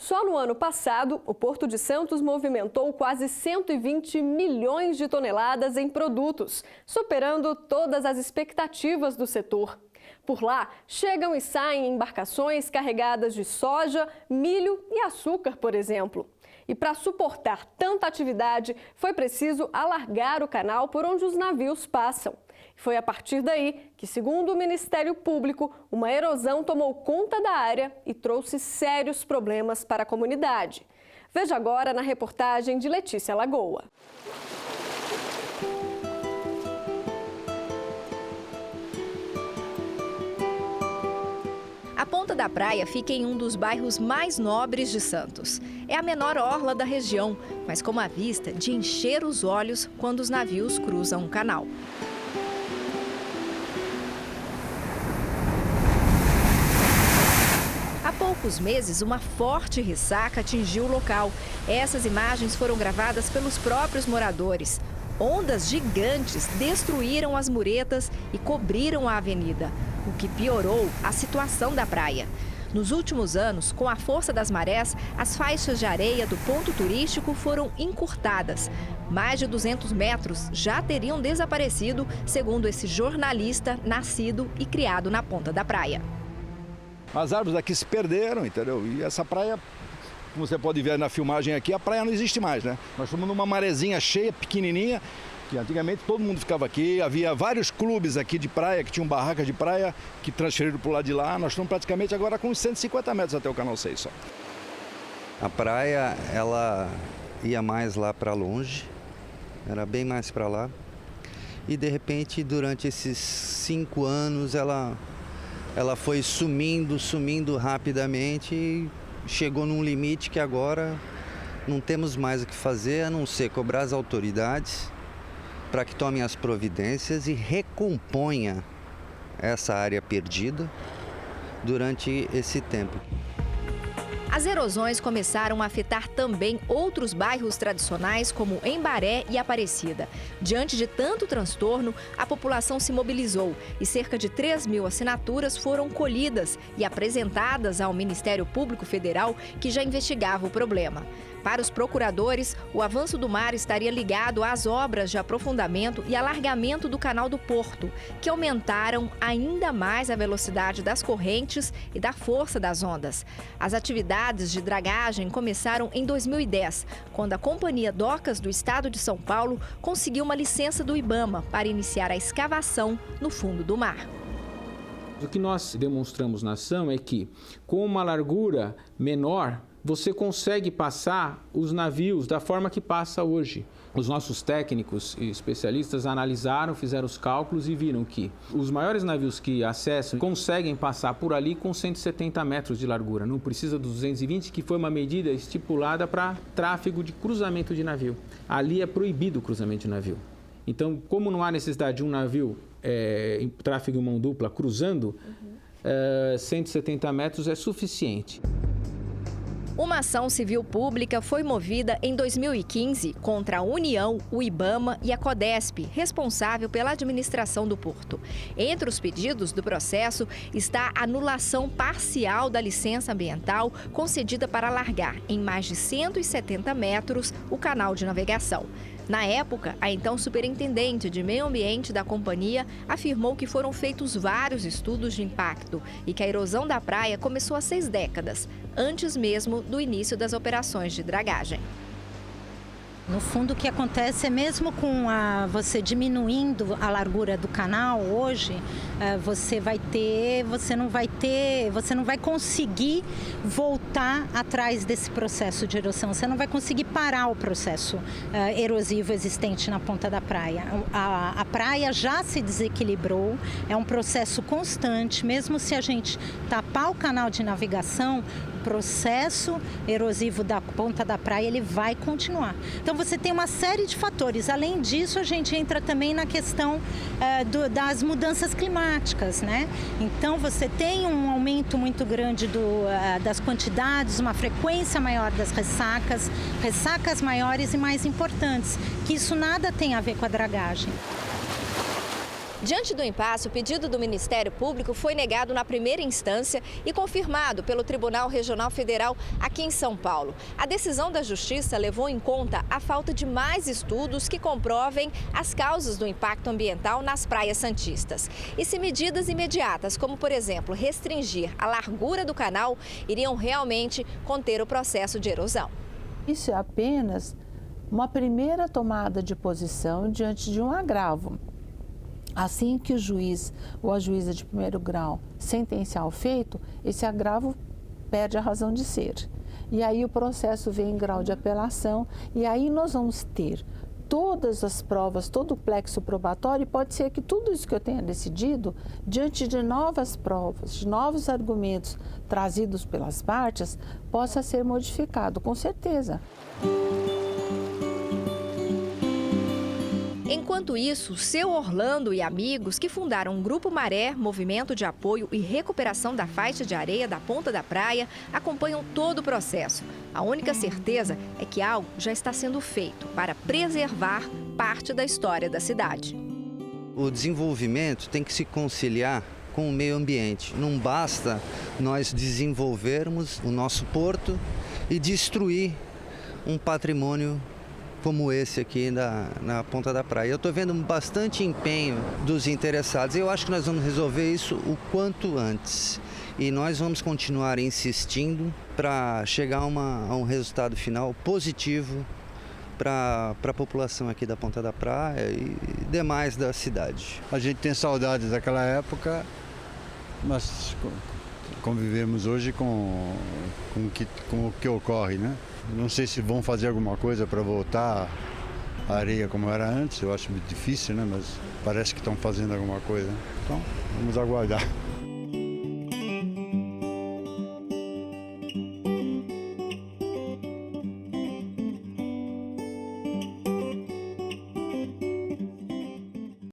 Só no ano passado, o Porto de Santos movimentou quase 120 milhões de toneladas em produtos, superando todas as expectativas do setor. Por lá, chegam e saem embarcações carregadas de soja, milho e açúcar, por exemplo. E para suportar tanta atividade, foi preciso alargar o canal por onde os navios passam. Foi a partir daí que, segundo o Ministério Público, uma erosão tomou conta da área e trouxe sérios problemas para a comunidade. Veja agora na reportagem de Letícia Lagoa. A Ponta da Praia fica em um dos bairros mais nobres de Santos. É a menor orla da região, mas com uma vista de encher os olhos quando os navios cruzam o canal. Há poucos meses, uma forte ressaca atingiu o local. Essas imagens foram gravadas pelos próprios moradores. Ondas gigantes destruíram as muretas e cobriram a avenida, o que piorou a situação da praia. Nos últimos anos, com a força das marés, as faixas de areia do ponto turístico foram encurtadas. Mais de 200 metros já teriam desaparecido, segundo esse jornalista nascido e criado na Ponta da Praia. As árvores aqui se perderam, entendeu? E essa praia, como você pode ver na filmagem aqui, a praia não existe mais, né? Nós estamos numa marezinha cheia, pequenininha, que antigamente todo mundo ficava aqui. Havia vários clubes aqui de praia, que tinham barracas de praia, que transferiram para o lado de lá. Nós estamos praticamente agora com uns 150 metros até o Canal 6 só. A praia, ela ia mais lá para longe, era bem mais para lá. E de repente, durante esses 5 anos, ela foi sumindo rapidamente e chegou num limite que agora não temos mais o que fazer a não ser cobrar as autoridades para que tomem as providências e recomponha essa área perdida durante esse tempo. As erosões começaram a afetar também outros bairros tradicionais, como Embaré e Aparecida. Diante de tanto transtorno, a população se mobilizou e cerca de 3.000 assinaturas foram colhidas e apresentadas ao Ministério Público Federal, que já investigava o problema. Para os procuradores, o avanço do mar estaria ligado às obras de aprofundamento e alargamento do Canal do Porto, que aumentaram ainda mais a velocidade das correntes e da força das ondas. As atividades de dragagem começaram em 2010, quando a Companhia Docas do Estado de São Paulo conseguiu uma licença do IBAMA para iniciar a escavação no fundo do mar. O que nós demonstramos na ação é que, com uma largura menor, você consegue passar os navios da forma que passa hoje. Os nossos técnicos e especialistas analisaram, fizeram os cálculos e viram que os maiores navios que acessam conseguem passar por ali com 170 metros de largura. Não precisa dos 220, que foi uma medida estipulada para tráfego de cruzamento de navio. Ali é proibido o cruzamento de navio. Então, como não há necessidade de um navio em tráfego em mão dupla cruzando, 170 metros é suficiente. Uma ação civil pública foi movida em 2015 contra a União, o IBAMA e a Codesp, responsável pela administração do porto. Entre os pedidos do processo está a anulação parcial da licença ambiental concedida para alargar em mais de 170 metros o canal de navegação. Na época, a então superintendente de meio ambiente da companhia afirmou que foram feitos vários estudos de impacto e que a erosão da praia começou há 6 décadas, antes mesmo do início das operações de dragagem. No fundo, o que acontece é mesmo com você diminuindo a largura do canal hoje, você não vai conseguir voltar atrás desse processo de erosão, você não vai conseguir parar o processo erosivo existente na Ponta da Praia. A praia já se desequilibrou, é um processo constante, mesmo se a gente tapar o canal de navegação, o processo erosivo da Ponta da Praia ele vai continuar. Então você tem uma série de fatores. Além disso, a gente entra também na questão das mudanças climáticas, né? Então você tem um aumento muito grande das quantidades, uma frequência maior das ressacas maiores e mais importantes, que isso nada tem a ver com a dragagem. Diante do impasse, o pedido do Ministério Público foi negado na primeira instância e confirmado pelo Tribunal Regional Federal aqui em São Paulo. A decisão da Justiça levou em conta a falta de mais estudos que comprovem as causas do impacto ambiental nas praias santistas. E se medidas imediatas, como por exemplo restringir a largura do canal, iriam realmente conter o processo de erosão. Isso é apenas uma primeira tomada de posição diante de um agravo. Assim que o juiz ou a juíza de primeiro grau sentenciar o feito, esse agravo perde a razão de ser. E aí o processo vem em grau de apelação e aí nós vamos ter todas as provas, todo o plexo probatório, e pode ser que tudo isso que eu tenha decidido, diante de novas provas, de novos argumentos trazidos pelas partes, possa ser modificado, com certeza. Enquanto isso, seu Orlando e amigos, que fundaram o Grupo Maré, movimento de apoio e recuperação da faixa de areia da ponta da praia, acompanham todo o processo. A única certeza é que algo já está sendo feito para preservar parte da história da cidade. O desenvolvimento tem que se conciliar com o meio ambiente. Não basta nós desenvolvermos o nosso porto e destruir um patrimônio como esse aqui na ponta da praia. Eu estou vendo bastante empenho dos interessados. Eu acho que nós vamos resolver isso o quanto antes. E nós vamos continuar insistindo para chegar a um resultado final positivo para a população aqui da Ponta da Praia e demais da cidade. A gente tem saudades daquela época, mas convivemos hoje com o que ocorre, né? Não sei se vão fazer alguma coisa para voltar a areia como era antes, eu acho muito difícil, né? Mas parece que estão fazendo alguma coisa. Então, vamos aguardar.